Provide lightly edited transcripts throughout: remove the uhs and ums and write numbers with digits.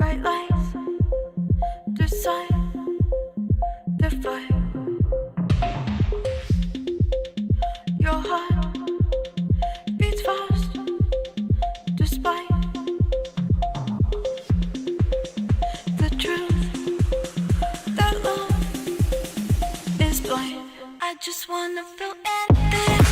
Bright lights decide the fight. Your heart beats fast despite the truth that love is blind. I just wanna feel anything.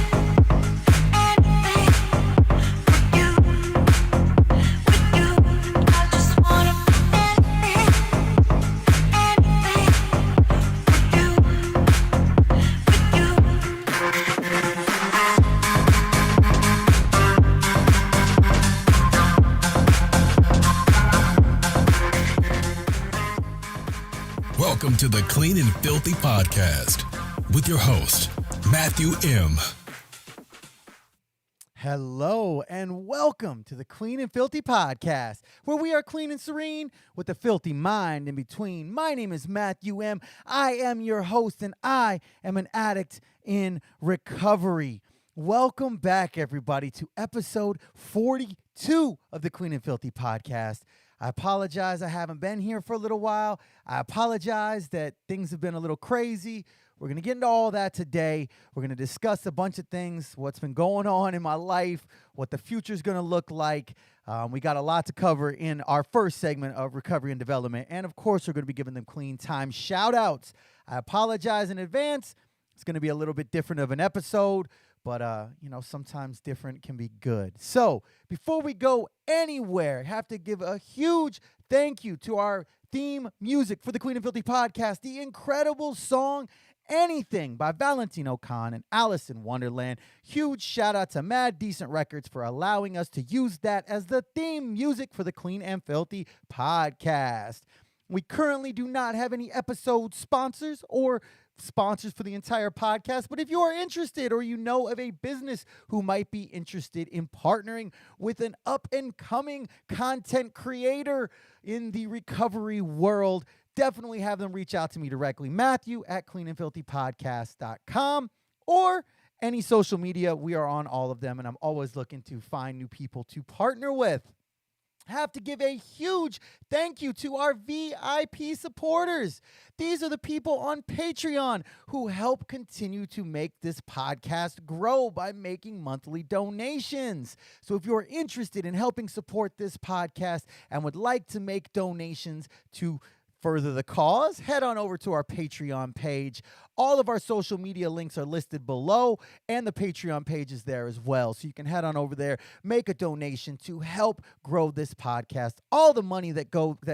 Welcome to the Clean and Filthy podcast with your host, Matthew M. Hello and welcome to the Clean and Filthy podcast, where we are clean and serene with a filthy mind in between. My name is Matthew M. I am your host and I am an addict in recovery. Welcome back, everybody, to episode 42 of the Clean and Filthy podcast. I apologize I haven't been here for a little while. I apologize that things have been a little crazy. We're going to get into all that today. We're going to discuss a bunch of things, what's been going on in my life, what the future is going to look like. We got a lot to cover in our first segment of Recovery and Development. And, of course, we're going to be giving them clean time shout-outs. I apologize in advance. It's going to be a little bit different of an episode. But, sometimes different can be good. So before we go anywhere, I have to give a huge thank you to our theme music for the Clean and Filthy podcast, the incredible song Anything by Valentino Khan and Alice in Wonderland. Huge shout out to Mad Decent Records for allowing us to use that as the theme music for the Clean and Filthy podcast. We currently do not have any episode sponsors or sponsors for the entire podcast, but if you are interested or you know of a business who might be interested in partnering with an up-and-coming content creator in the recovery world, definitely have them reach out to me directly, Matthew at CleanAndFilthyPodcast.com, or any social media. We are on all of them, and I'm always looking to find new people to partner with. Have to give a huge thank you to our VIP supporters. These are the people on Patreon who help continue to make this podcast grow by making monthly donations. So if you're interested in helping support this podcast and would like to make donations to further the cause, head on over to our Patreon page. All of our social media links are listed below, and the Patreon page is there as well. So you can head on over there, make a donation to help grow this podcast. All the money that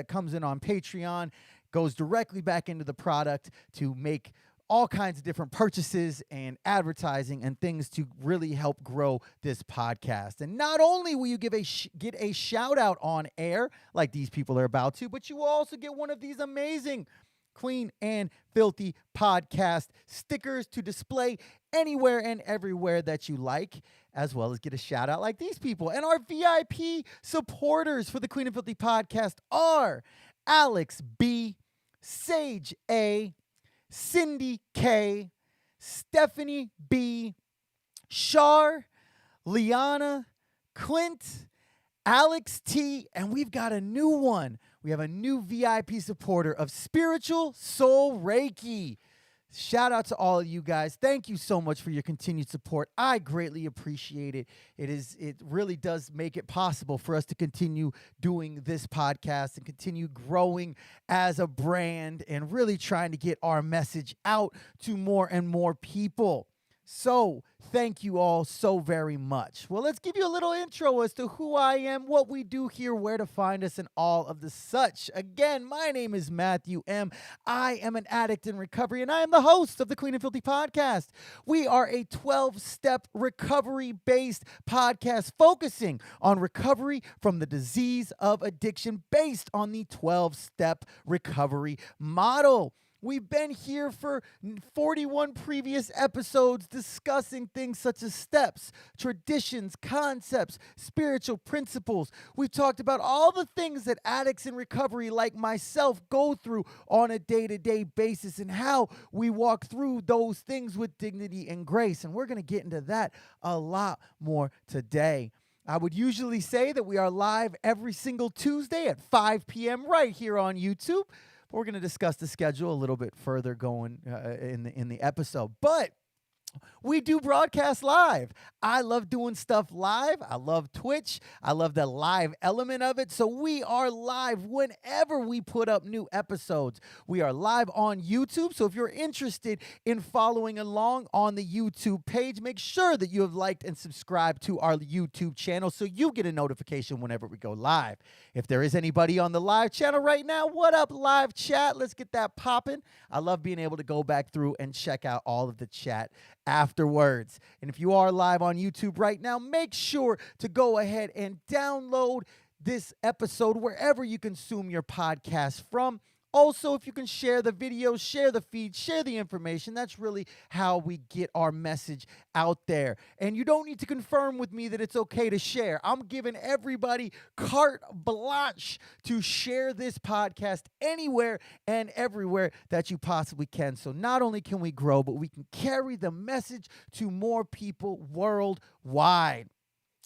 comes in on Patreon goes directly back into the product to make all kinds of different purchases and advertising and things to really help grow this podcast. And not only will you get a shout out on air like these people are about to, but you will also get one of these amazing Clean and Filthy podcast stickers to display anywhere and everywhere that you like, as well as get a shout out like these people. And our VIP supporters for the Clean and Filthy podcast are Alex B, Sage A, Cindy K, Stephanie B, Shar, Liana, Clint, Alex T, and we've got a new one. We have a new VIP supporter of Spiritual Soul Reiki. Shout out to all of you guys. Thank you so much for your continued support. I greatly appreciate it. It really does make it possible for us to continue doing this podcast and continue growing as a brand and really trying to get our message out to more and more people. So thank you all so very much. Well, let's give you a little intro as to who I am, what we do here, where to find us, and all of the such. Again, my name is Matthew M. I am an addict in recovery, and I am the host of the Clean and Filthy podcast. We are a 12-step recovery-based podcast focusing on recovery from the disease of addiction based on the 12-step recovery model. We've been here for 41 previous episodes discussing things such as steps, traditions, concepts, spiritual principles. We've talked about all the things that addicts in recovery like myself go through on a day-to-day basis and how we walk through those things with dignity and grace. And we're going to get into that a lot more today. I would usually say that we are live every single Tuesday at 5 p.m. right here on YouTube. But we're going to discuss the schedule a little bit further going in the episode. But we do broadcast live. I love doing stuff live. I love Twitch. I love the live element of it. So we are live whenever we put up new episodes. We are live on YouTube. So if you're interested in following along on the YouTube page, make sure that you have liked and subscribed to our YouTube channel so you get a notification whenever we go live. If there is anybody on the live channel right now, what up, live chat? Let's get that popping. I love being able to go back through and check out all of the chat afterwards. And if you are live on YouTube right now, make sure to go ahead and download this episode wherever you consume your podcast from. Also, if you can share the video, share the feed, share the information, that's really how we get our message out there. And you don't need to confirm with me that it's okay to share. I'm giving everybody carte blanche to share this podcast anywhere and everywhere that you possibly can. So not only can we grow, but we can carry the message to more people worldwide.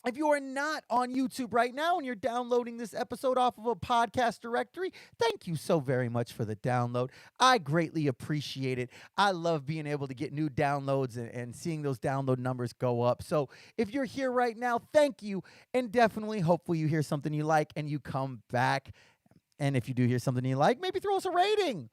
If you are not on YouTube right now and you're downloading this episode off of a podcast directory, thank you so very much for the download. I greatly appreciate it. I love being able to get new downloads and seeing those download numbers go up. So if you're here right now, thank you. And definitely, hopefully you hear something you like and you come back. And if you do hear something you like, maybe throw us a rating.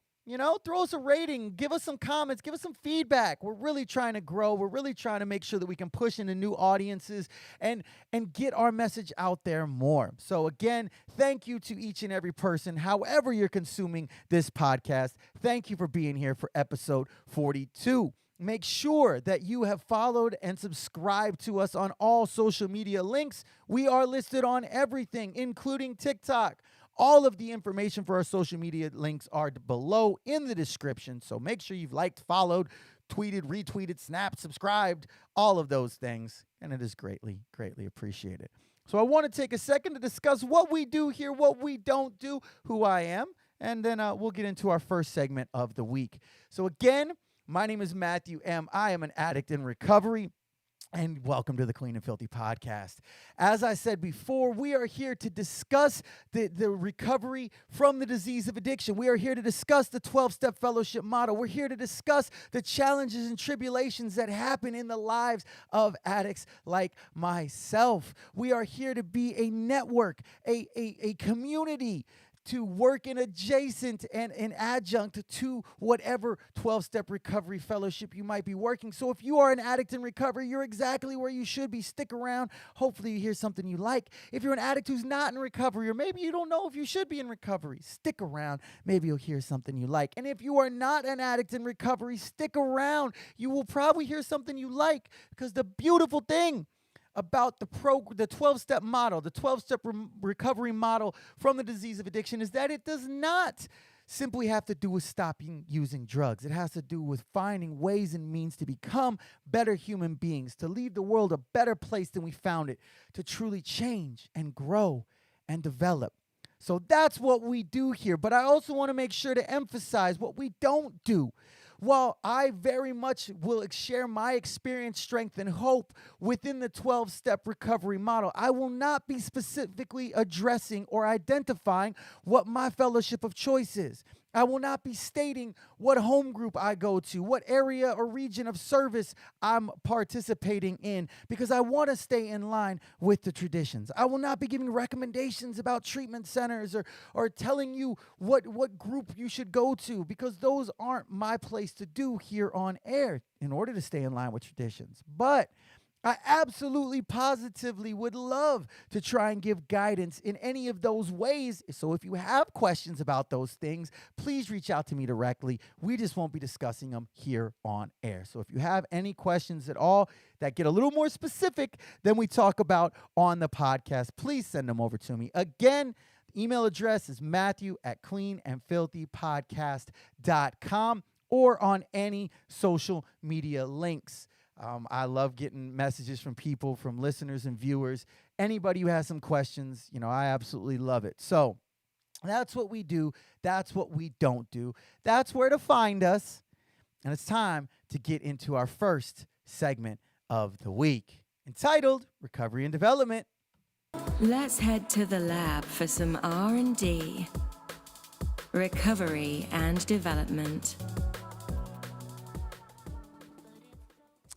Throw us a rating, give us some comments, give us some feedback. We're really trying to grow. We're really trying to make sure that we can push into new audiences and get our message out there more. So again, thank you to each and every person, however you're consuming this podcast. Thank you for being here for episode 42. Make sure that you have followed and subscribed to us on all social media links. We are listed on everything, including TikTok. All of the information for our social media links are below in the description. So make sure you've liked, followed, tweeted, retweeted, snapped, subscribed, all of those things. And it is greatly, greatly appreciated. So I want to take a second to discuss what we do here, what we don't do, who I am, and then we'll get into our first segment of the week. So again, my name is Matthew M. I am an addict in recovery. And welcome to the Clean and Filthy podcast. As I said before, we are here to discuss the recovery from the disease of addiction. We are here to discuss the 12-step fellowship model. We're here to discuss the challenges and tribulations that happen in the lives of addicts like myself. We are here to be a network, a community, to work in adjacent and an adjunct to whatever 12-step recovery fellowship you might be working. So if you are an addict in recovery, you're exactly where you should be. Stick around. Hopefully you hear something you like. If you're an addict who's not in recovery, or maybe you don't know if you should be in recovery, stick around. Maybe you'll hear something you like. And if you are not an addict in recovery, stick around. You will probably hear something you like, because the beautiful thing about the 12-step model, the 12-step recovery model from the disease of addiction is that it does not simply have to do with stopping using drugs. It has to do with finding ways and means to become better human beings, to leave the world a better place than we found it, to truly change and grow and develop. So that's what we do here. But I also want to make sure to emphasize what we don't do. While I very much will share my experience, strength, and hope within the 12-step recovery model, I will not be specifically addressing or identifying what my fellowship of choice is. I will not be stating what home group I go to, what area or region of service I'm participating in, because I want to stay in line with the traditions. I will not be giving recommendations about treatment centers or telling you what group you should go to, because those aren't my place to do here on air in order to stay in line with traditions. But I absolutely, positively would love to try and give guidance in any of those ways. So if you have questions about those things, please reach out to me directly. We just won't be discussing them here on air. So if you have any questions at all that get a little more specific than we talk about on the podcast, please send them over to me. Again, the email address is matthew@cleanandfilthypodcast.com or on any social media links. I love getting messages from people, from listeners and viewers. Anybody who has some questions, I absolutely love it. So that's what we do. That's what we don't do. That's where to find us. And it's time to get into our first segment of the week, entitled Recovery and Development. Let's head to the lab for some R&D, recovery and development.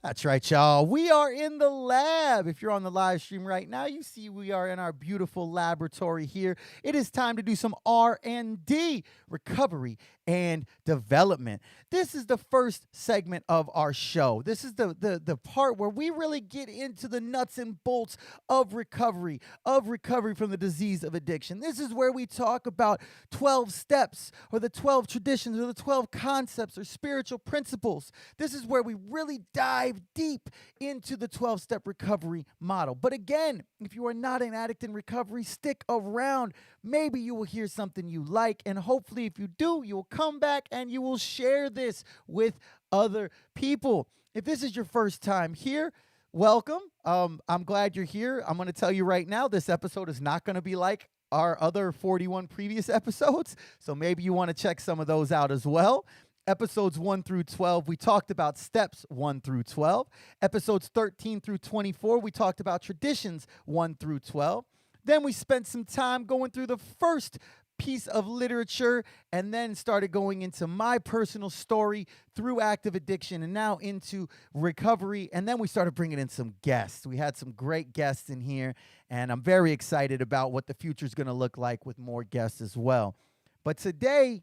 That's right, y'all. We are in the lab. If you're on the live stream right now, you see we are in our beautiful laboratory here. It is time to do some R&D, recovery and development. This is the first segment of our show. This is the part where we really get into the nuts and bolts of recovery from the disease of addiction. This is where we talk about 12 steps or the 12 traditions or the 12 concepts or spiritual principles. This is where we really dive deep into the 12-step recovery model. But again, if you are not an addict in recovery, stick around. Maybe you will hear something you like, and hopefully if you do, you will come back and you will share this with other people. If this is your first time here, welcome. I'm glad you're here. I'm going to tell you right now, this episode is not going to be like our other 41 previous episodes, so maybe you want to check some of those out as well. Episodes 1 through 12, we talked about steps 1 through 12. Episodes 13 through 24, we talked about traditions 1 through 12. Then we spent some time going through the first piece of literature and then started going into my personal story through active addiction and now into recovery. And then we started bringing in some guests. We had some great guests in here, and I'm very excited about what the future is going to look like with more guests as well. But today,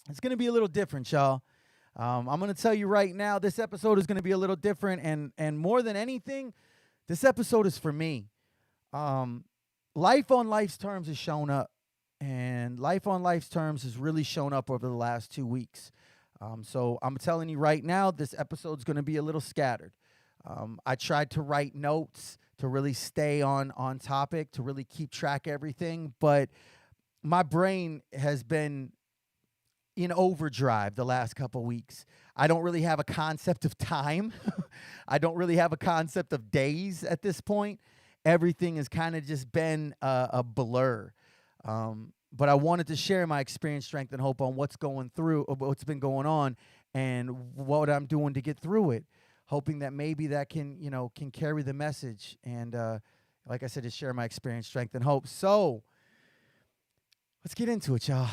it's going to be a little different, y'all. I'm going to tell you right now, this episode is going to be a little different, and more than anything, this episode is for me. Life on Life's Terms has shown up, and Life on Life's Terms has really shown up over the last 2 weeks. So I'm telling you right now, this episode's going to be a little scattered. I tried to write notes to really stay on topic, to really keep track of everything, but my brain has been in overdrive the last couple weeks. I don't really have a concept of time. I don't really have a concept of days at this point. Everything has kind of just been a blur. But I wanted to share my experience, strength, and hope on what's been going on and what I'm doing to get through it, hoping that maybe that can carry the message. And like I said, just share my experience, strength, and hope. So let's get into it, y'all.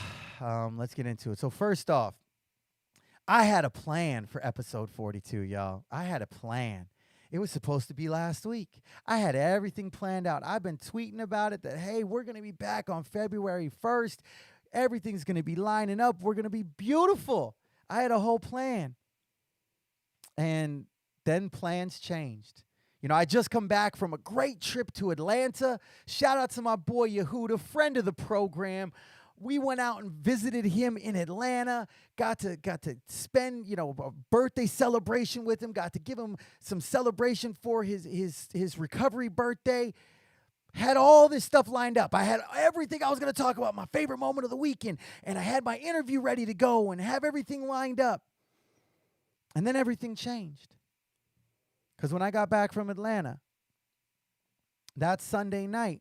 Let's get into it. So first off, I had a plan for episode 42, y'all. I had a plan. It was supposed to be last week. I had everything planned out. I've been tweeting about it that, hey, we're going to be back on February 1st. Everything's going to be lining up. We're going to be beautiful. I had a whole plan. And then plans changed. I just come back from a great trip to Atlanta. Shout out to my boy Yehuda, friend of the program. We went out and visited him in Atlanta, got to spend, a birthday celebration with him, got to give him some celebration for his recovery birthday. Had all this stuff lined up. I had everything I was going to talk about, my favorite moment of the weekend, and I had my interview ready to go and have everything lined up. And then everything changed. Because when I got back from Atlanta, that Sunday night,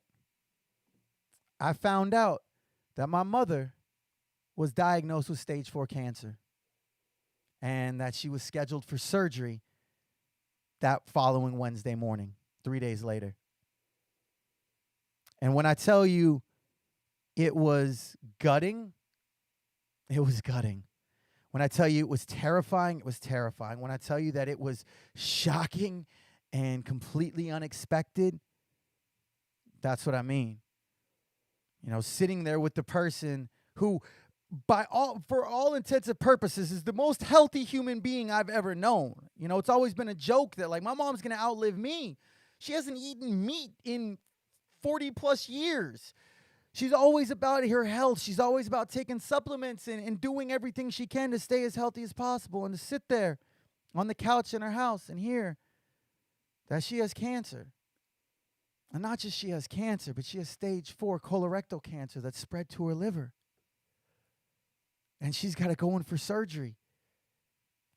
I found out that my mother was diagnosed with stage 4 cancer and that she was scheduled for surgery that following Wednesday morning, 3 days later. And when I tell you it was gutting, it was gutting. When I tell you it was terrifying, it was terrifying. When I tell you that it was shocking and completely unexpected, that's what I mean. Sitting there with the person who, for all intents and purposes, is the most healthy human being I've ever known. It's always been a joke that, like, my mom's going to outlive me. She hasn't eaten meat in 40 plus years. She's always about her health. She's always about taking supplements and doing everything she can to stay as healthy as possible, and to sit there on the couch in her house and hear that she has cancer. And not just she has cancer, but she has stage 4 colorectal cancer that's spread to her liver. And she's got to go in for surgery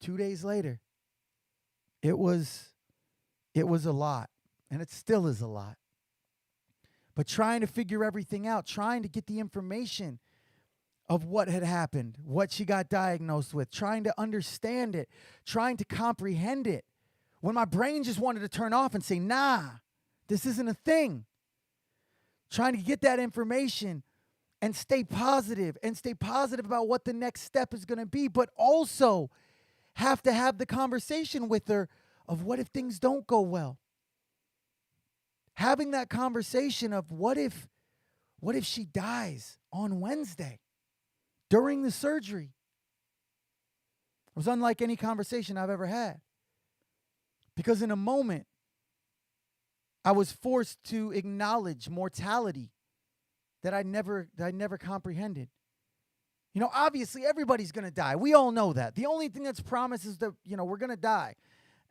2 days later. It was a lot, and it still is a lot. But trying to figure everything out, trying to get the information of what had happened, what she got diagnosed with, trying to understand it, trying to comprehend it, when my brain just wanted to turn off and say, nah, this isn't a thing. trying to get that information and stay positive about what the next step is going to be, but also have to have the conversation with her of what if things don't go well. Having that conversation of what if she dies on Wednesday during the surgery. It was unlike any conversation I've ever had. Because in a moment, I was forced to acknowledge mortality that I never comprehended. You know, obviously everybody's going to die. We all know that. The only thing that's promised is that, we're going to die.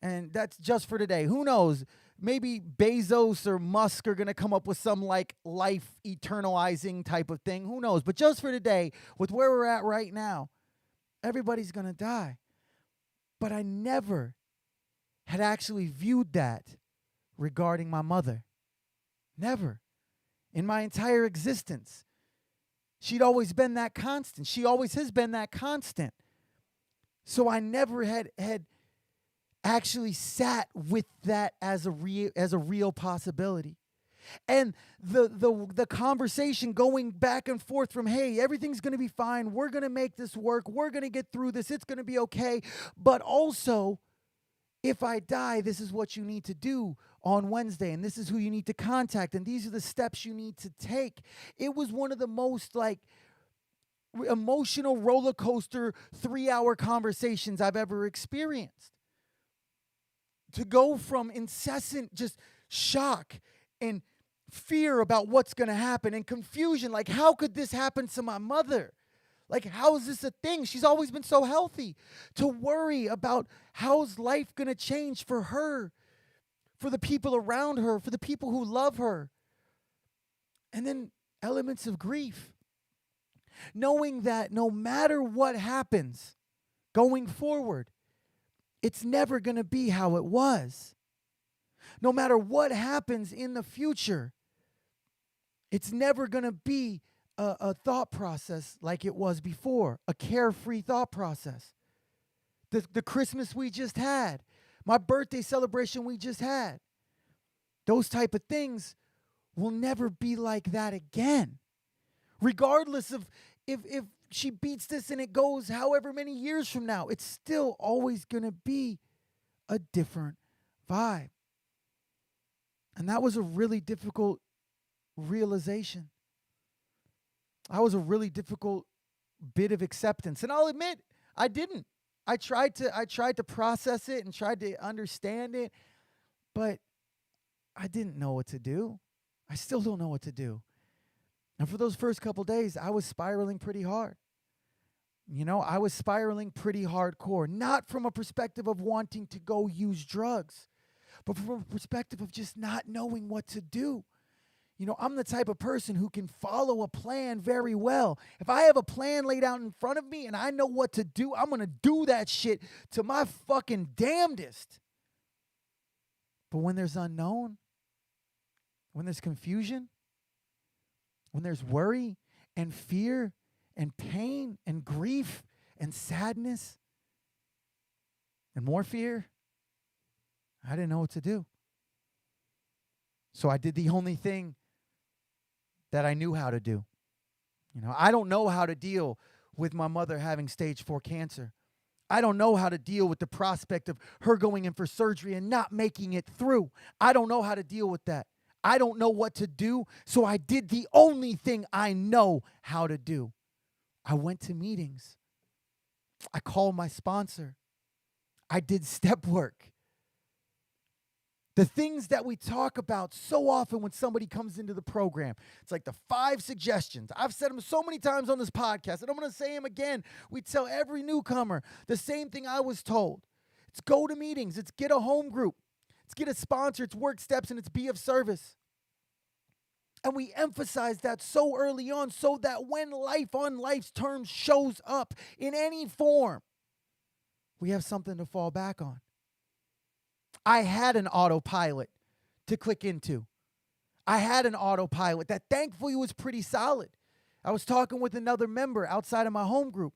And that's just for today. Who knows? Maybe Bezos or Musk are going to come up with some like life eternalizing type of thing. Who knows? But just for today, with where we're at right now, everybody's going to die. But I never had actually viewed that regarding my mother. Never. In my entire existence. She'd always been that constant. She always has been that constant. So I never had actually sat with that as a real possibility. And the conversation going back and forth from, hey, everything's going to be fine. We're going to make this work. We're going to get through this. It's going to be okay. But also, if I die, this is what you need to do on Wednesday, and this is who you need to contact, and these are the steps you need to take. It was one of the most emotional roller coaster 3-hour conversations I've ever experienced. To go from incessant just shock and fear about what's going to happen and confusion, like how could this happen to my mother? Like, how is this a thing? She's always been so healthy. To worry about how's life going to change for her, for the people around her, for the people who love her. And then elements of grief. Knowing that no matter what happens going forward, it's never going to be how it was. No matter what happens in the future, it's never going to be a thought process like it was before, a carefree thought process. The Christmas we just had, my birthday celebration we just had, those type of things will never be like that again. Regardless of if she beats this and it goes however many years from now, it's still always going to be a different vibe. And that was a really difficult realization. That was a really difficult bit of acceptance. And I'll admit, I didn't. I tried to process it and tried to understand it, but I didn't know what to do. I still don't know what to do. And for those first couple days, I was spiraling pretty hard. I was spiraling pretty hardcore, not from a perspective of wanting to go use drugs, but from a perspective of just not knowing what to do. I'm the type of person who can follow a plan very well. If I have a plan laid out in front of me and I know what to do, I'm going to do that shit to my fucking damnedest. But when there's unknown, when there's confusion, when there's worry and fear and pain and grief and sadness and more fear, I didn't know what to do. So I did the only thing that I knew how to do. I don't know how to deal with my mother having stage 4 cancer. I don't know how to deal with the prospect of her going in for surgery and not making it through. I don't know how to deal with that. I don't know what to do, so I did the only thing I know how to do. I went to meetings. I called my sponsor. I did step work. The things that we talk about so often when somebody comes into the program. It's like the 5 suggestions. I've said them so many times on this podcast, and I'm going to say them again. We tell every newcomer the same thing I was told. It's go to meetings. It's get a home group. It's get a sponsor. It's work steps, and it's be of service. And we emphasize that so early on so that when life on life's terms shows up in any form, we have something to fall back on. I had an autopilot to click into. I had an autopilot that thankfully was pretty solid. I was talking with another member outside of my home group,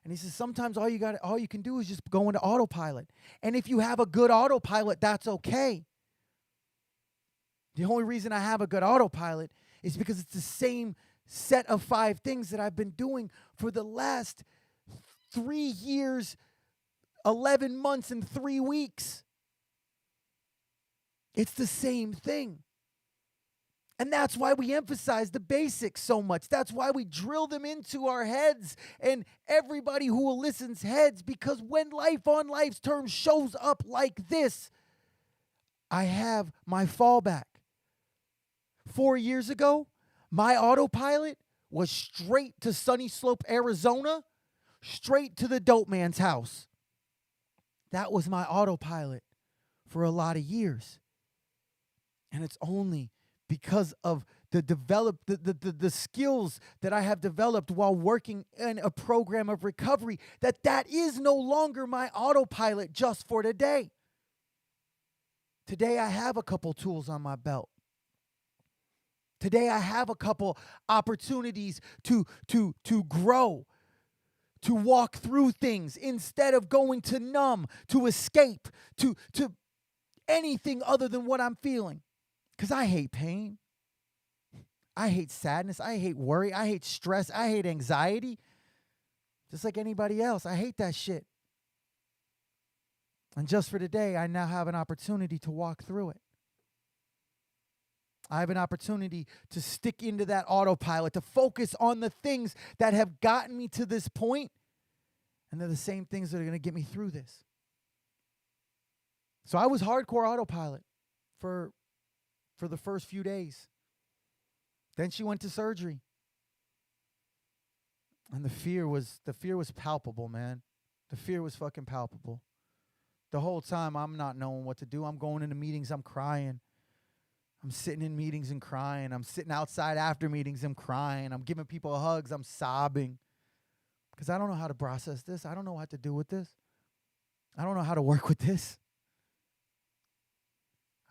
and he says sometimes all you can do is just go into autopilot. And if you have a good autopilot, that's okay. The only reason I have a good autopilot is because it's the same set of 5 things that I've been doing for the last 3 years, 11 months, and 3 weeks. It's the same thing. And that's why we emphasize the basics so much. That's why we drill them into our heads and everybody who will listen's heads, because when life on life's terms shows up like this, I have my fallback. 4 years ago, my autopilot was straight to Sunny Slope, Arizona, straight to the dope man's house. That was my autopilot for a lot of years. And it's only because of the skills that I have developed while working in a program of recovery that is no longer my autopilot just for today. Today I have a couple tools on my belt. Today I have a couple opportunities to grow, to walk through things instead of going to numb, to escape, to anything other than what I'm feeling. Because I hate pain. I hate sadness. I hate worry. I hate stress. I hate anxiety. Just like anybody else. I hate that shit. And just for today, I now have an opportunity to walk through it. I have an opportunity to stick into that autopilot, to focus on the things that have gotten me to this point, and they're the same things that are going to get me through this. So I was hardcore autopilot for the first few days. Then she went to surgery. And the fear was palpable, man. The fear was fucking palpable. The whole time I'm not knowing what to do. I'm going into meetings, I'm crying. I'm sitting in meetings and crying. I'm sitting outside after meetings, I'm crying. I'm giving people hugs, I'm sobbing. Because I don't know how to process this. I don't know what to do with this. I don't know how to work with this.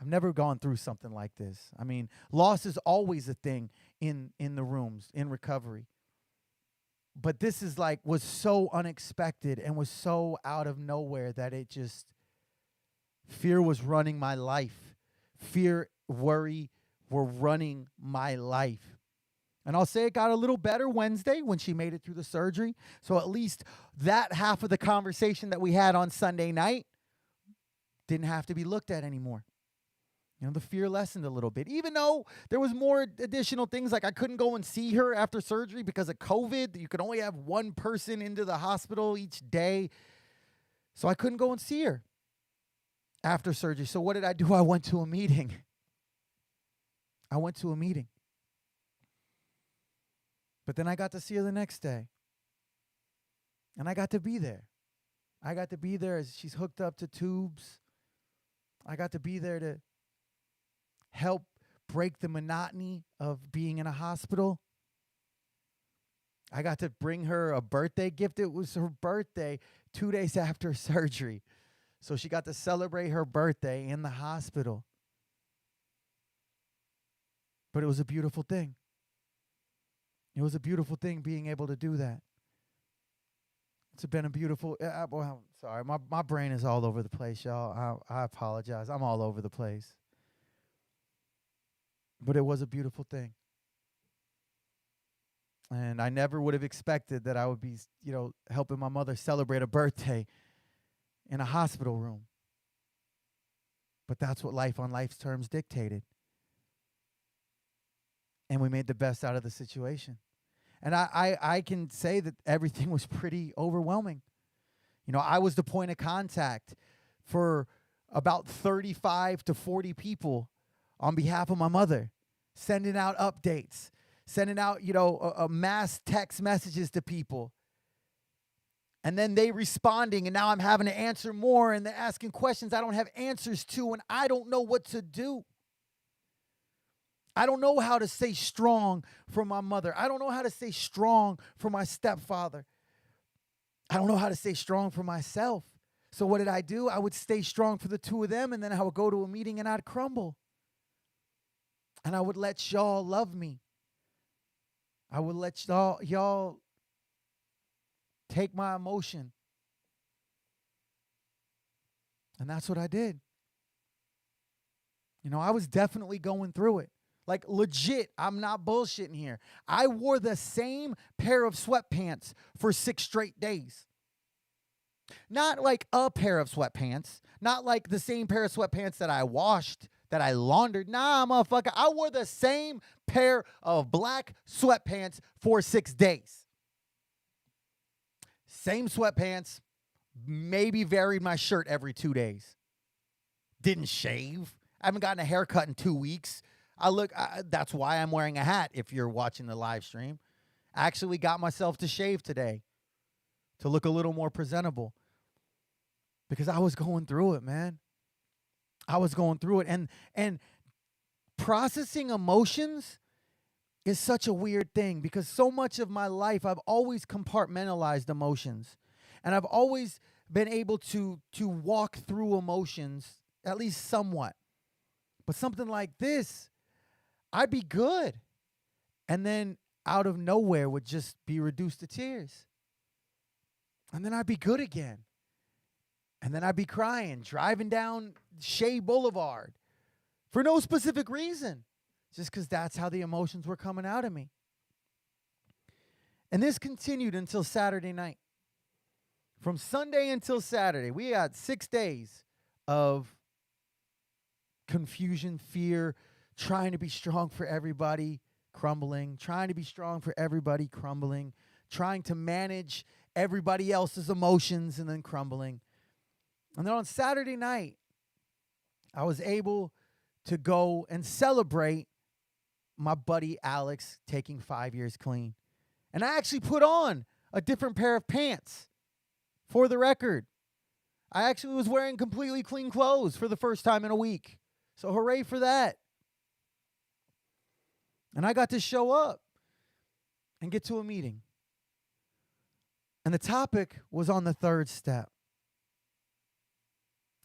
I've never gone through something like this. I mean, loss is always a thing in the rooms, in recovery. But this is was so unexpected and was so out of nowhere that fear was running my life. Fear, worry were running my life. And I'll say it got a little better Wednesday when she made it through the surgery. So at least that half of the conversation that we had on Sunday night didn't have to be looked at anymore. The fear lessened a little bit, even though there was more additional things, like I couldn't go and see her after surgery because of COVID. You could only have one person into the hospital each day. So I couldn't go and see her after surgery. So what did I do? I went to a meeting. But then I got to see her the next day. And I got to be there. I got to be there as she's hooked up to tubes. I got to be there to help break the monotony of being in a hospital. I got to bring her a birthday gift. It was her birthday 2 days after surgery. So she got to celebrate her birthday in the hospital. But it was a beautiful thing. It was a beautiful thing being able to do that. It's been a beautiful, sorry, my brain is all over the place, y'all. I apologize. I'm all over the place. But it was a beautiful thing. And I never would have expected that I would be, helping my mother celebrate a birthday in a hospital room. But that's what life on life's terms dictated. And we made the best out of the situation. And I can say that everything was pretty overwhelming. I was the point of contact for about 35 to 40 people on behalf of my mother, sending out updates, sending out, mass text messages to people. And then they responding, and now I'm having to answer more, and they're asking questions I don't have answers to, and I don't know what to do. I don't know how to stay strong for my mother. I don't know how to stay strong for my stepfather. I don't know how to stay strong for myself. So what did I do? I would stay strong for the two of them, and then I would go to a meeting and I'd crumble. And I would let y'all love me. I would let y'all take my emotion. And that's what I did. I was definitely going through it. Like legit, I'm not bullshitting here. I wore the same pair of sweatpants for 6 straight days. Not like a pair of sweatpants, not like the same pair of sweatpants that I washed, that I laundered. Nah, motherfucker, I wore the same pair of black sweatpants for 6 days. Same sweatpants, maybe varied my shirt every 2 days. Didn't shave. I haven't gotten a haircut in 2 weeks. That's why I'm wearing a hat if you're watching the live stream. I actually got myself to shave today to look a little more presentable because I was going through it, man. I was going through it. And processing emotions is such a weird thing because so much of my life I've always compartmentalized emotions. And I've always been able to walk through emotions, at least somewhat. But something like this, I'd be good. And then out of nowhere would just be reduced to tears. And then I'd be good again. And then I'd be crying, driving down Shea Boulevard for no specific reason, just because that's how the emotions were coming out of me. And this continued until Saturday night. From Sunday until Saturday, we had 6 days of confusion, fear, trying to be strong for everybody, crumbling, trying to be strong for everybody, crumbling, trying to manage everybody else's emotions and then crumbling. And then on Saturday night, I was able to go and celebrate my buddy Alex taking 5 years clean. And I actually put on a different pair of pants for the record. I actually was wearing completely clean clothes for the first time in a week. So hooray for that. And I got to show up and get to a meeting. And the topic was on the 3rd step.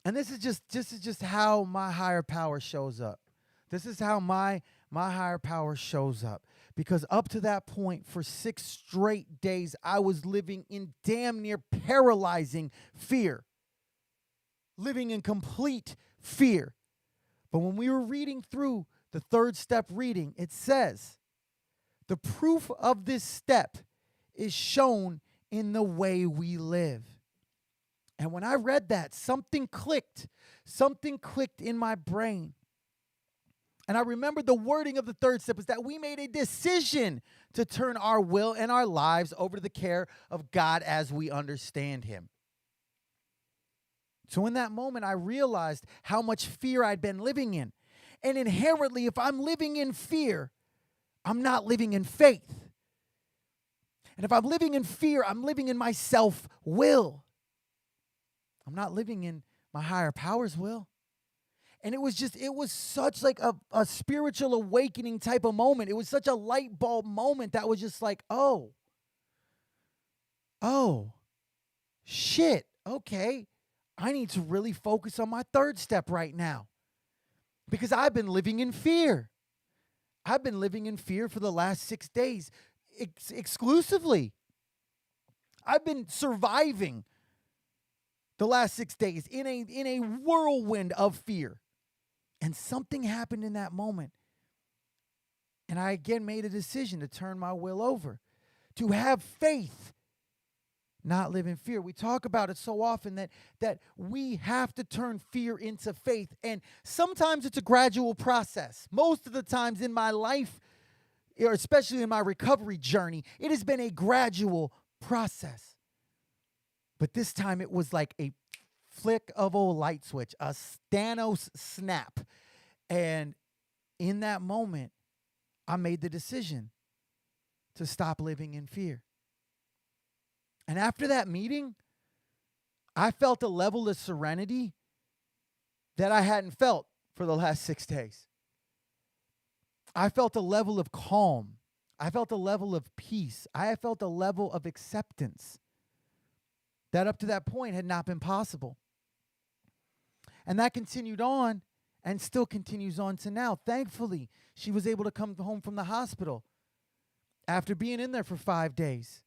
And this is just how my higher power shows up. This is how my higher power shows up. Because up to that point, for 6 straight days, I was living in damn near paralyzing fear. Living in complete fear. But when we were reading through the 3rd step reading, it says, the proof of this step is shown in the way we live. And when I read that, something clicked. Something clicked in my brain. And I remember the wording of the 3rd step is that we made a decision to turn our will and our lives over to the care of God as we understand Him. So in that moment, I realized how much fear I'd been living in. And inherently, if I'm living in fear, I'm not living in faith. And if I'm living in fear, I'm living in my self-will. I'm not living in my higher power's will. And it was such like a spiritual awakening type of moment. It was such a light bulb moment that was just like, oh, shit, okay. I need to really focus on my 3rd step right now because I've been living in fear. I've been living in fear for the last 6 days exclusively. I've been surviving the last 6 days in a whirlwind of fear. And something happened in that moment. And I again made a decision to turn my will over, to have faith, not live in fear. We talk about it so often that we have to turn fear into faith. And sometimes it's a gradual process. Most of the times in my life, or especially in my recovery journey, it has been a gradual process. But this time it was like a flick of a light switch, a Thanos snap. And in that moment, I made the decision to stop living in fear. And after that meeting, I felt a level of serenity that I hadn't felt for the last 6 days. I felt a level of calm. I felt a level of peace. I felt a level of acceptance that up to that point had not been possible. And that continued on and still continues on to now. Thankfully, she was able to come home from the hospital after being in there for 5 days.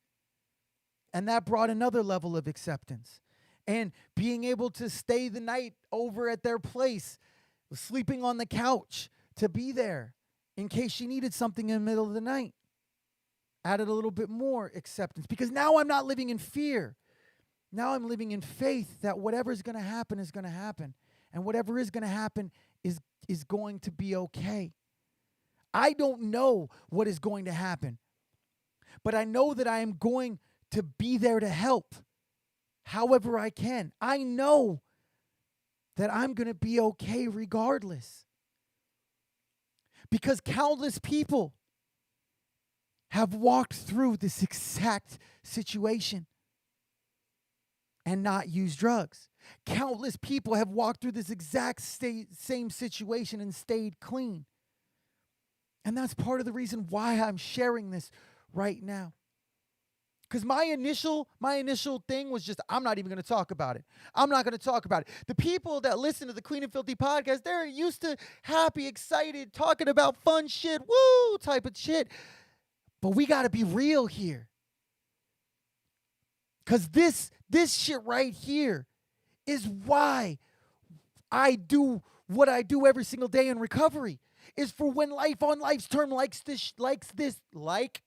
And that brought another level of acceptance. And being able to stay the night over at their place, sleeping on the couch, to be there in case she needed something in the middle of the night. Added a little bit more acceptance because now I'm not living in fear. Now I'm living in faith that whatever is going to happen is going to happen. And whatever is going to happen is going to be okay. I don't know what is going to happen, but I know that I am going to be there to help however I can. I know that I'm going to be okay regardless. Because countless people have walked through this exact situation and not used drugs. Countless people have walked through this exact same situation and stayed clean. And that's part of the reason why I'm sharing this right now. Because my initial thing was just, I'm not even going to talk about it. I'm not going to talk about it. The people that listen to the Clean and Filthy podcast, they're used to happy, excited, talking about fun shit, woo, type of shit. But we got to be real here. Because this shit right here is why I do what I do every single day in recovery. Is for when life on life's term like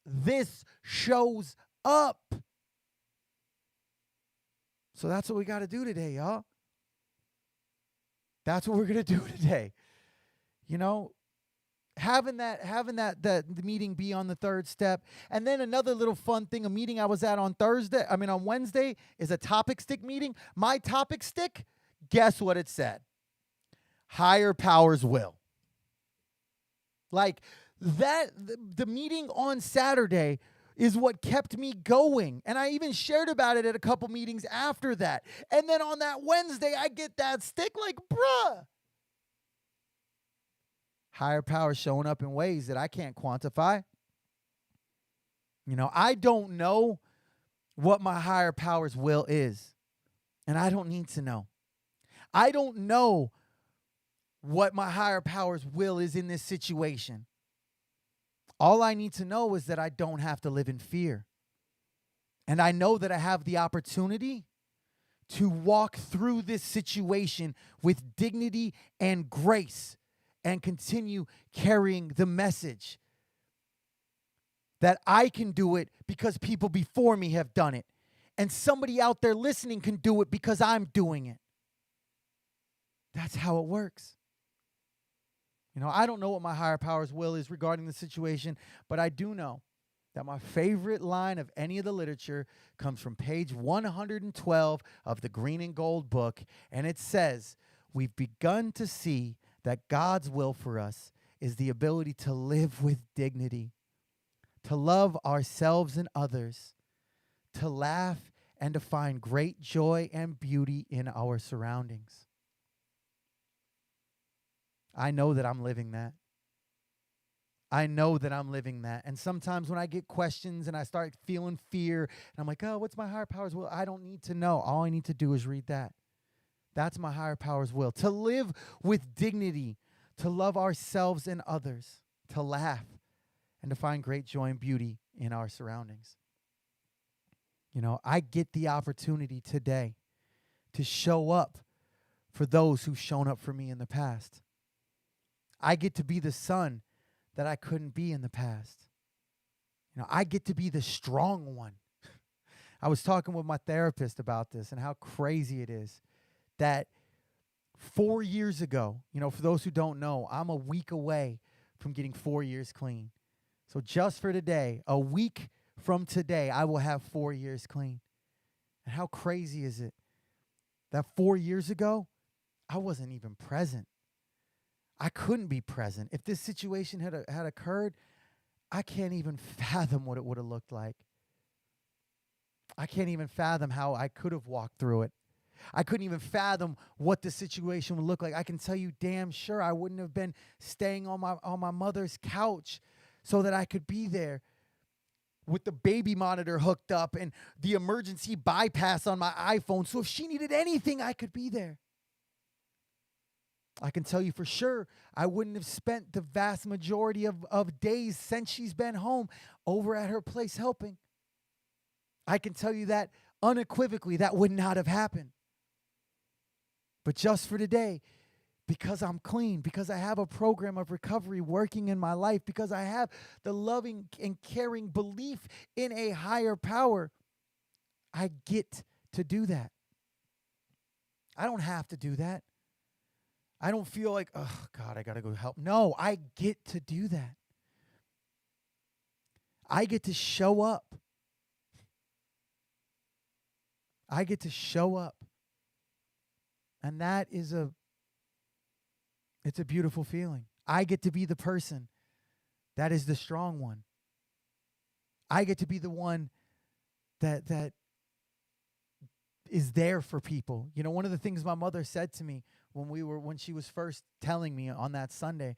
this shows up. So that's what we got to do today, y'all. That's what we're going to do today. You know, having the meeting be on the third step. And then another little fun thing, a meeting I was at on Wednesday is a topic stick meeting. My topic stick, guess what it said? Higher powers will. Like that, the meeting on Saturday is what kept me going. And I even shared about it at a couple meetings after that. And then on that Wednesday, I get that stick like, bruh. Higher power showing up in ways that I can't quantify. You know, I don't know what my higher power's will is. And I don't need to know. I don't know what my higher power's will is in this situation. All I need to know is that I don't have to live in fear. And I know that I have the opportunity to walk through this situation with dignity and grace and continue carrying the message that I can do it because people before me have done it. And somebody out there listening can do it because I'm doing it. That's how it works. You know, I don't know what my higher power's will is regarding the situation, but I do know that my favorite line of any of the literature comes from page 112 of the Green and Gold book, and it says, "We've begun to see that God's will for us is the ability to live with dignity, to love ourselves and others, to laugh and to find great joy and beauty in our surroundings." I know that I'm living that. I know that I'm living that. And sometimes when I get questions and I start feeling fear, and I'm like, oh, what's my higher power's will? I don't need to know. All I need to do is read that. That's my higher power's will. To live with dignity, to love ourselves and others, to laugh, and to find great joy and beauty in our surroundings. You know, I get the opportunity today to show up for those who've shown up for me in the past. I get to be the son that I couldn't be in the past. You know, I get to be the strong one. I was talking with my therapist about this and how crazy it is that 4 years ago, you know, for those who don't know, I'm a week away from getting 4 years clean. So just for today, a week from today, I will have 4 years clean. And how crazy is it that 4 years ago, I wasn't even present. I couldn't be present. If this situation had occurred, I can't even fathom what it would have looked like. I can't even fathom how I could have walked through it. I couldn't even fathom what the situation would look like. I can tell you damn sure I wouldn't have been staying on my mother's couch so that I could be there with the baby monitor hooked up and the emergency bypass on my iPhone. So if she needed anything, I could be there. I can tell you for sure, I wouldn't have spent the vast majority of days since she's been home over at her place helping. I can tell you that unequivocally, that would not have happened. But just for today, because I'm clean, because I have a program of recovery working in my life, because I have the loving and caring belief in a higher power, I get to do that. I don't have to do that. I don't feel like, oh, God, I got to go help. No, I get to do that. I get to show up. I get to show up. And that is it's a beautiful feeling. I get to be the person that is the strong one. I get to be the one that is there for people. You know, one of the things my mother said to me when she was first telling me on that Sunday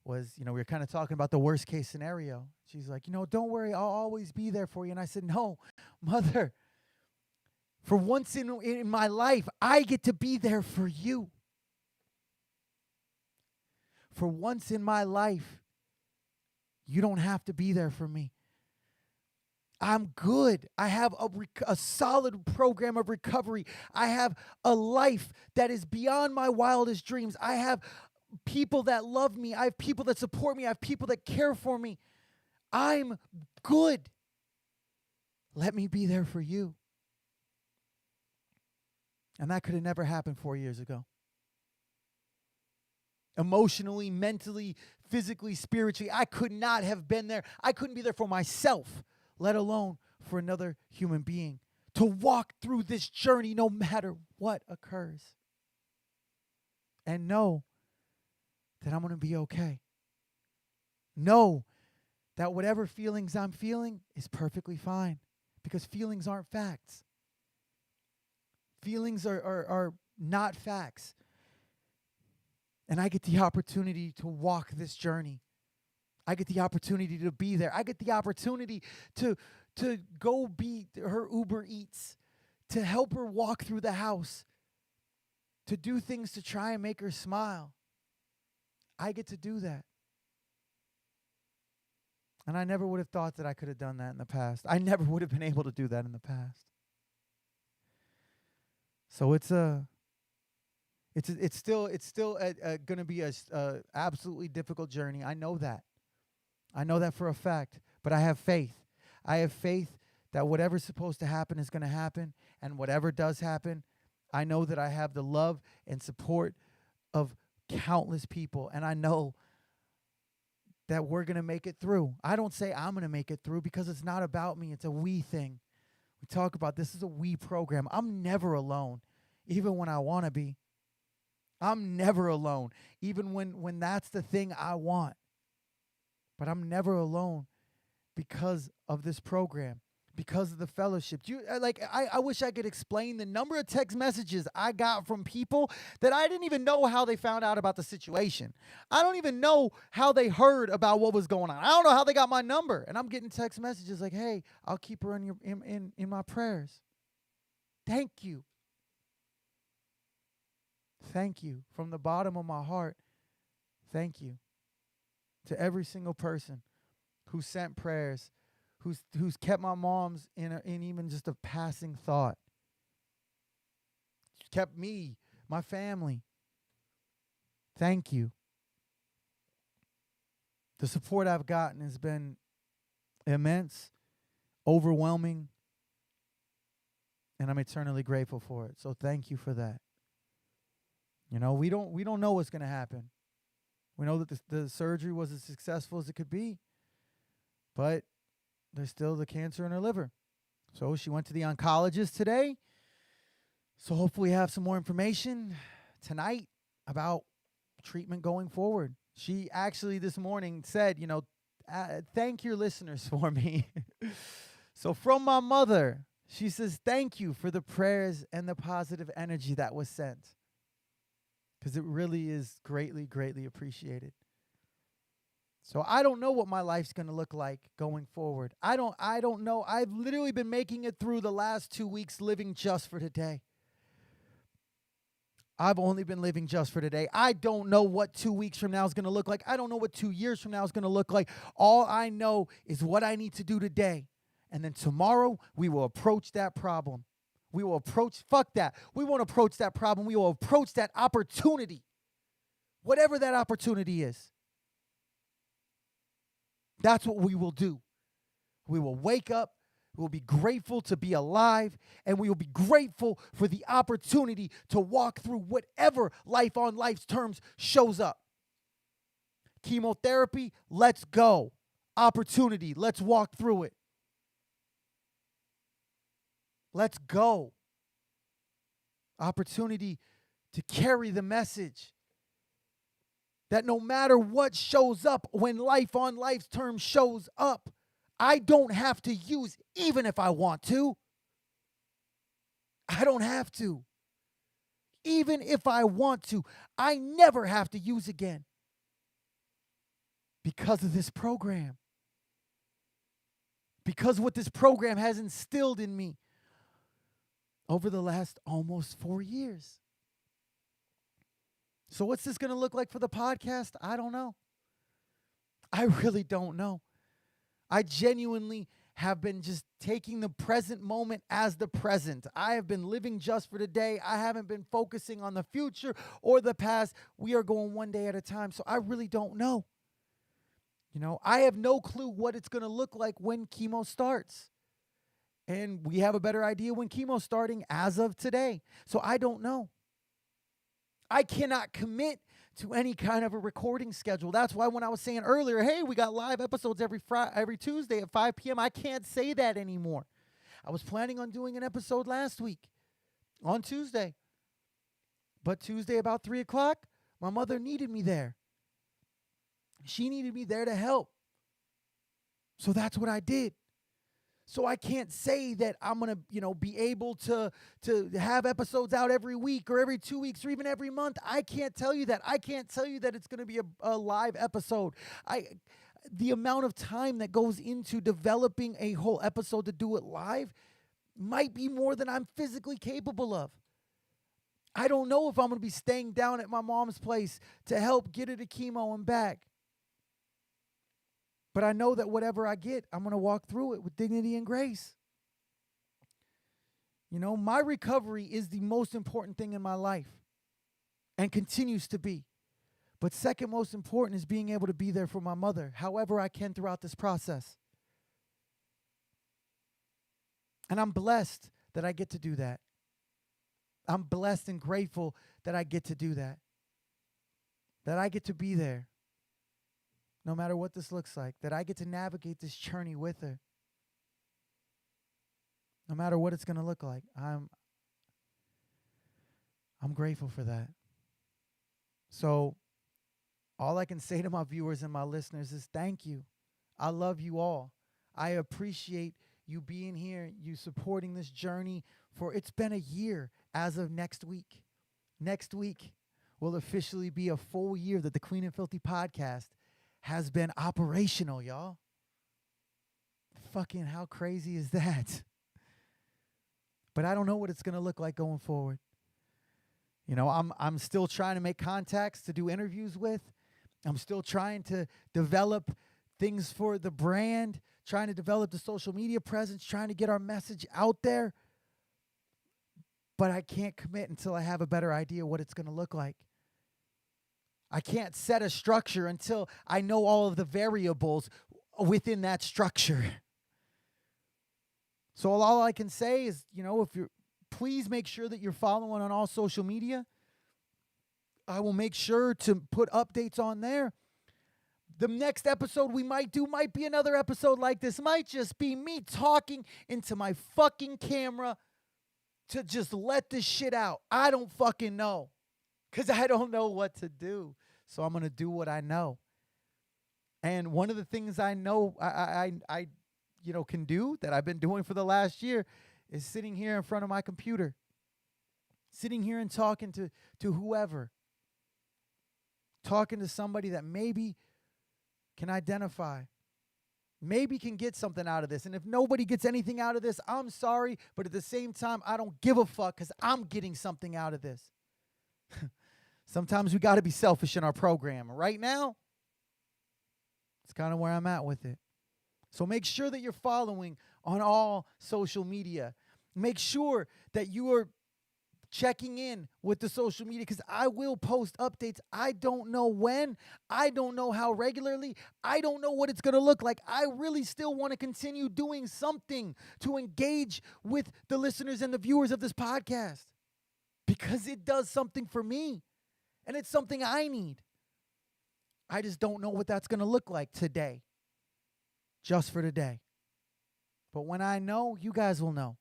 was, we were kind of talking about the worst case scenario. She's like, don't worry, I'll always be there for you. And I said, no, Mother, for once in my life, I get to be there for you. For once in my life, you don't have to be there for me. I'm good. I have a solid program of recovery. I have a life that is beyond my wildest dreams. I have people that love me. I have people that support me. I have people that care for me. I'm good. Let me be there for you. And that could have never happened 4 years ago. Emotionally, mentally, physically, spiritually, I could not have been there. I couldn't be there for myself, let alone for another human being, to walk through this journey no matter what occurs. And know that I'm going to be okay. Know that whatever feelings I'm feeling is perfectly fine, because feelings aren't facts. Feelings are not facts. And I get the opportunity to walk this journey. I get the opportunity to be there. I get the opportunity to go be her Uber Eats, to help her walk through the house, to do things to try and make her smile. I get to do that. And I never would have thought that I could have done that in the past. I never would have been able to do that in the past. So it's still going to be a absolutely difficult journey. I know that. I know that for a fact. But I have faith. I have faith that whatever's supposed to happen is going to happen, and whatever does happen, I know that I have the love and support of countless people, and I know that we're going to make it through. I don't say I'm going to make it through, because it's not about me. It's a we thing. We talk about this is a we program. I'm never alone, even when I want to be. I'm never alone, even when that's the thing I want. But I'm never alone because of this program, because of the fellowship. I wish I could explain the number of text messages I got from people that I didn't even know how they found out about the situation. I don't even know how they heard about what was going on. I don't know how they got my number. And I'm getting text messages like, hey, I'll keep her in my prayers. Thank you. Thank you. From the bottom of my heart, thank you to every single person who sent prayers, who's kept my mom's in even just a passing thought. Kept me, my family. Thank you. The support I've gotten has been immense, overwhelming, and I'm eternally grateful for it. So thank you for that. We don't know what's going to happen. We know that the surgery was as successful as it could be, but there's still the cancer in her liver. So she went to the oncologist today. So hopefully have some more information tonight about treatment going forward. She actually this morning said, thank your listeners for me. So from my mother, she says, thank you for the prayers and the positive energy that was sent, because it really is greatly, greatly appreciated. So I don't know what my life's going to look like going forward. I don't know. I've literally been making it through the last 2 weeks living just for today. I've only been living just for today. I don't know what 2 weeks from now is going to look like. I don't know what 2 years from now is going to look like. All I know is what I need to do today. And then tomorrow we will approach that problem. We will approach, fuck that. We won't approach that problem. We will approach that opportunity. whatever that opportunity is. That's what we will do. We will wake up, we will be grateful to be alive, and we will be grateful for the opportunity to walk through whatever life on life's terms shows up. Chemotherapy, let's go. Opportunity, let's walk through it. Let's go. Opportunity to carry the message that no matter what shows up, when life on life's terms shows up, I don't have to use even if I want to. I don't have to. Even if I want to, I never have to use again because of this program. Because what this program has instilled in me over the last almost 4 years. So what's this going to look like for the podcast? I don't know. I really don't know. I genuinely have been just taking the present moment as the present. I have been living just for today. I haven't been focusing on the future or the past. We are going one day at a time. So I really don't know. You know, I have no clue what it's going to look like when chemo starts. And we have a better idea when chemo's starting as of today. So I don't know. I cannot commit to any kind of a recording schedule. That's why when I was saying earlier, hey, we got live episodes every Tuesday at 5 p.m., I can't say that anymore. I was planning on doing an episode last week on Tuesday. But Tuesday about 3 o'clock, my mother needed me there. She needed me there to help. So that's what I did. So I can't say that I'm going to, be able to have episodes out every week or every 2 weeks or even every month. I can't tell you that. I can't tell you that it's going to be a live episode. The amount of time that goes into developing a whole episode to do it live might be more than I'm physically capable of. I don't know if I'm going to be staying down at my mom's place to help get her to chemo and back. But I know that whatever I get, I'm going to walk through it with dignity and grace. You know, my recovery is the most important thing in my life and continues to be. But second most important is being able to be there for my mother, however I can throughout this process. And I'm blessed that I get to do that. I'm blessed and grateful that I get to do that. That I get to be there. No matter what this looks like, that I get to navigate this journey with her. No matter what it's going to look like, I'm grateful for that. So all I can say to my viewers and my listeners is thank you. I love you all. I appreciate you being here, you supporting this journey it's been a year as of next week. Next week will officially be a full year that the Clean and Filthy podcast has been operational, y'all. Fucking how crazy is that? But I don't know what it's going to look like going forward. You know, I'm still trying to make contacts to do interviews with. I'm still trying to develop things for the brand, trying to develop the social media presence, trying to get our message out there. But I can't commit until I have a better idea what it's going to look like. I can't set a structure until I know all of the variables within that structure. So all I can say is, please make sure that you're following on all social media. I will make sure to put updates on there. The next episode we might do might be another episode like this. Might just be me talking into my fucking camera to just let this shit out. I don't fucking know. Because I don't know what to do. So I'm going to do what I know. And one of the things I know I can do that I've been doing for the last year is sitting here in front of my computer. Sitting here and talking to whoever. Talking to somebody that maybe can identify. Maybe can get something out of this. And if nobody gets anything out of this, I'm sorry. But at the same time, I don't give a fuck because I'm getting something out of this. Sometimes we got to be selfish in our program. Right now, it's kind of where I'm at with it. So make sure that you're following on all social media. Make sure that you are checking in with the social media because I will post updates. I don't know when. I don't know how regularly. I don't know what it's going to look like. I really still want to continue doing something to engage with the listeners and the viewers of this podcast because it does something for me and it's something I need. I just don't know what that's going to look like today, just for today. But when I know, you guys will know.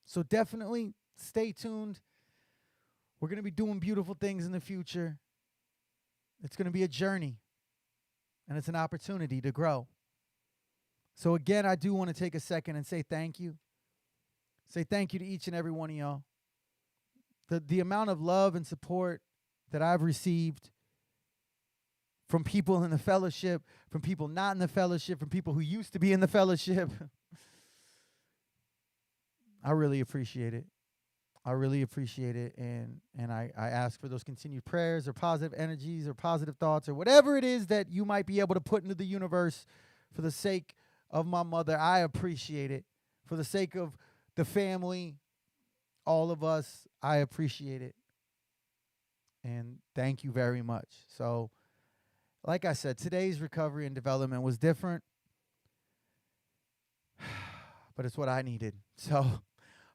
So definitely stay tuned. We're going to be doing beautiful things in the future. It's going to be a journey, and it's an opportunity to grow. So again, I do want to take a second and say thank you. Say thank you to each and every one of y'all. The amount of love and support that I've received from people in the fellowship, from people not in the fellowship, from people who used to be in the fellowship, I really appreciate it. I really appreciate it, and I ask for those continued prayers or positive energies or positive thoughts or whatever it is that you might be able to put into the universe for the sake of my mother. I appreciate it. For the sake of the family, all of us, I appreciate it. And thank you very much. So, like I said, today's recovery and development was different, but it's what I needed. So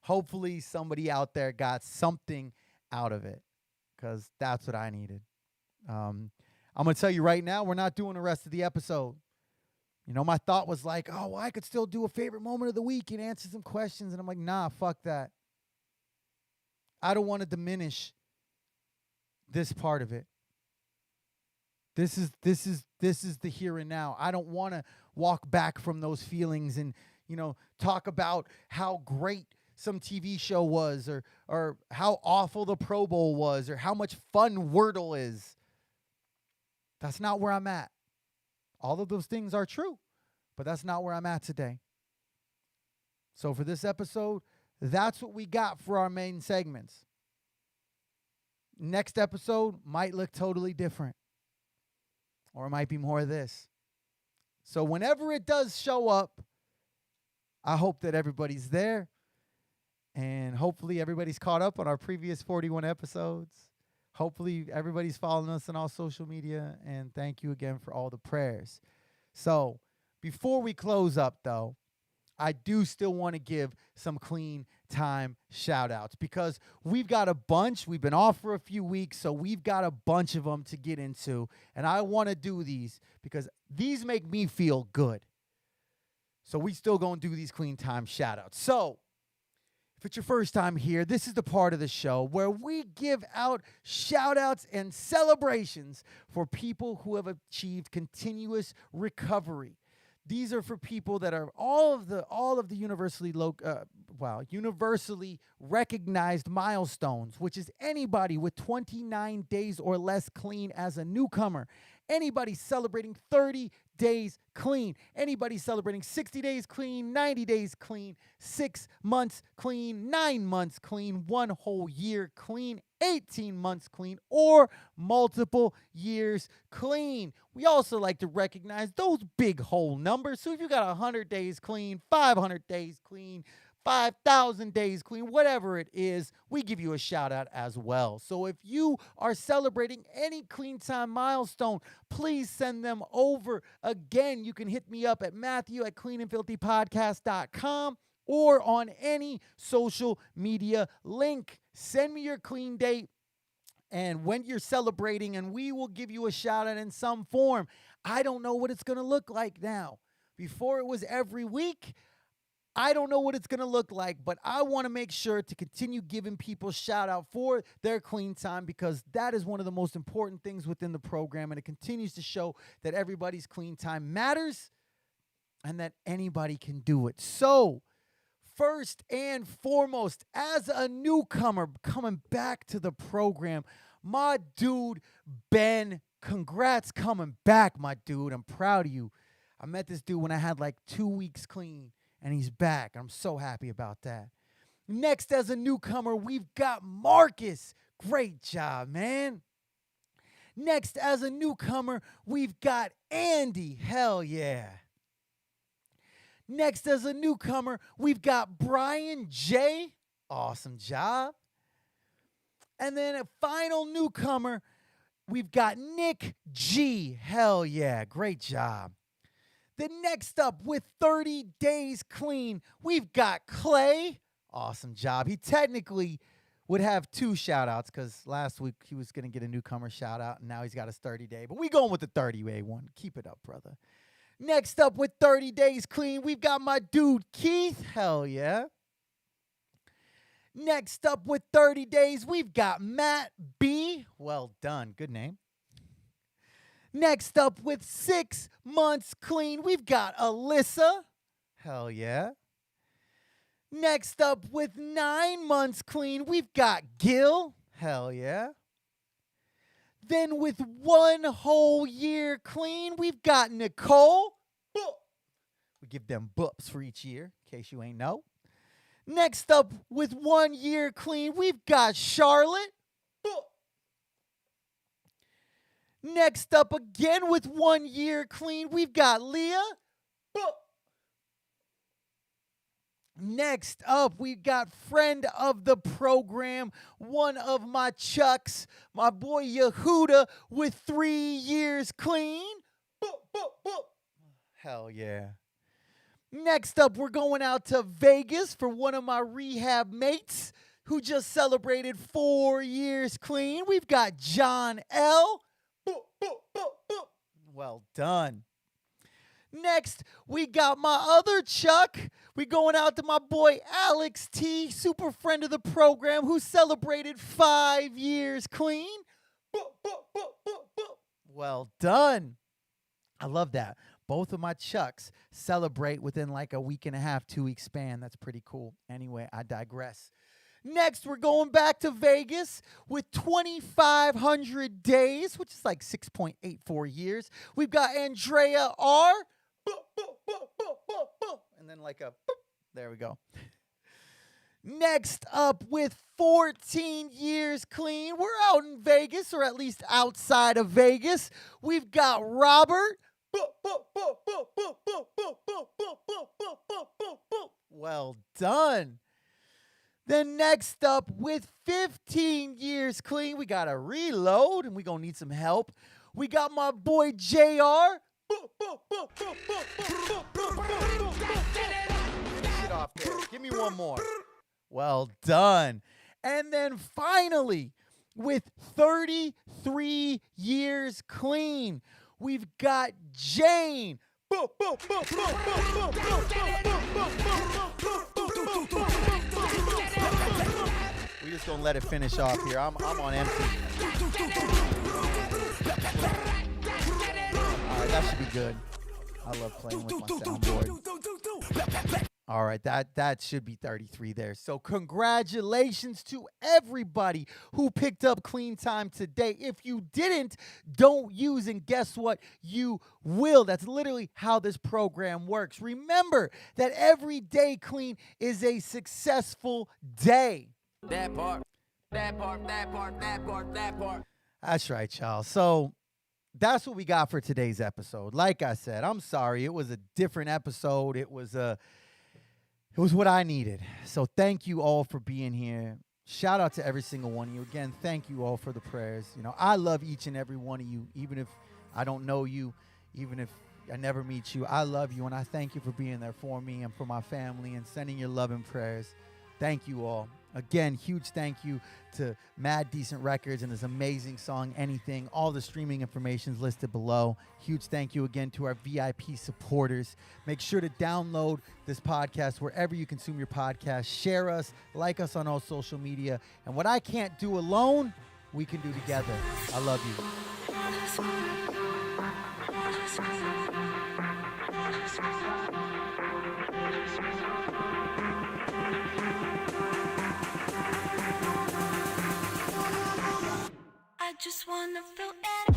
hopefully somebody out there got something out of it because that's what I needed. I'm going to tell you right now, we're not doing the rest of the episode. You know, my thought was like, oh, well, I could still do a favorite moment of the week and answer some questions. And I'm like, nah, fuck that. I don't want to diminish this part of it. This is the here and now. I don't want to walk back from those feelings and, you know, talk about how great some TV show was or how awful the Pro Bowl was or how much fun Wordle is. That's not where I'm at. All of those things are true, but that's not where I'm at today. So for this episode, that's what we got for our main segments. Next episode might look totally different, or it might be more of this. So whenever it does show up, I hope that everybody's there. And hopefully everybody's caught up on our previous 41 episodes. Hopefully everybody's following us on all social media. And thank you again for all the prayers. So before we close up, though, I do still want to give some clean time shout outs because we've got a bunch. We've been off for a few weeks, so we've got a bunch of them to get into. And I want to do these because these make me feel good. So we still going to do these clean time shout outs. So if it's your first time here, this is the part of the show where we give out shout-outs and celebrations for people who have achieved continuous recovery. These are for people that are all of the universally recognized milestones, which is anybody with 29 days or less clean as a newcomer. Anybody celebrating 30 days clean. Anybody celebrating 60 days clean, 90 days clean, 6 months clean, 9 months clean, 1 whole year clean, 18 months clean, or multiple years clean. We also like to recognize those big whole numbers. So if you got 100 days clean, 500 days clean, 5,000 days clean, whatever it is, we give you a shout out as well. So if you are celebrating any clean time milestone, please send them over. Again, you can hit me up at Matthew@CleanAndFilthyPodcast.com or on any social media link. Send me your clean date and when you're celebrating, and we will give you a shout out in some form. I don't know what it's going to look like now. Before it was every week. I don't know what it's going to look like, but I want to make sure to continue giving people shout out for their clean time because that is one of the most important things within the program, and it continues to show that everybody's clean time matters and that anybody can do it. So, first and foremost, as a newcomer coming back to the program, my dude, Ben, congrats coming back, my dude. I'm proud of you. I met this dude when I had like 2 weeks clean. And he's back. I'm so happy about that. Next, as a newcomer, we've got Marcus. Great job, man. Next, as a newcomer, we've got Andy. Hell yeah. Next, as a newcomer, we've got Brian J. Awesome job. And then a final newcomer, we've got Nick G. Hell yeah, great job. Then next up with 30 days clean, we've got Clay. Awesome job. He technically would have 2 shout-outs because last week he was going to get a newcomer shout-out, and now he's got his 30-day. But we going with the 30-day one. Keep it up, brother. Next up with 30 days clean, we've got my dude Keith. Hell yeah. Next up with 30 days, we've got Matt B. Well done. Good name. Next up with 6 months clean, we've got Alyssa. Hell yeah. Next up with 9 months clean, we've got Gil. Hell yeah. Then with 1 whole year clean, we've got Nicole. We give them boops for each year, in case you ain't know. Next up with 1 year clean, we've got Charlotte. Next up again with 1 year clean, we've got Leah. Next up, we've got friend of the program, one of my Chucks, my boy Yehuda with 3 years clean. Hell yeah. Next up, we're going out to Vegas for one of my rehab mates who just celebrated 4 years clean. We've got John L. Well done. Next, we got my other Chuck. We going out to my boy Alex T, super friend of the program, who celebrated 5 years clean. Well done. I love that. Both of my Chucks celebrate within like a week and a half, 2 week span. That's pretty cool. Anyway, I digress. Next, we're going back to Vegas with 2,500 days, which is like 6.84 years. We've got Andrea R. And then like a, there we go. Next up with 14 years clean, we're out in Vegas, or at least outside of Vegas. We've got Robert. Well done. Then next up with 15 years clean, we got to reload, and we're going to need some help. We got my boy JR. Get off there. Give me one more. Well done. And then finally, with 33 years clean, we've got Jane. We just gonna let it finish off here. I'm on empty. All right, that should be good. I love playing with my soundboard. All right, that should be 33 there. So congratulations to everybody who picked up Clean Time today. If you didn't, don't use, and guess what? You will. That's literally how this program works. Remember that every day clean is a successful day. That part. That's right, y'all. So that's what we got for today's episode. Like I said, I'm sorry. It was a different episode. It was what I needed. So thank you all for being here. Shout out to every single one of you. Again, thank you all for the prayers. You know, I love each and every one of you, even if I don't know you, even if I never meet you. I love you, and I thank you for being there for me and for my family and sending your love and prayers. Thank you all. Again, huge thank you to Mad Decent Records and his amazing song, Anything. All the streaming information is listed below. Huge thank you again to our VIP supporters. Make sure to download this podcast wherever you consume your podcast. Share us, like us on all social media. And what I can't do alone, we can do together. I love you. I just wanna feel it.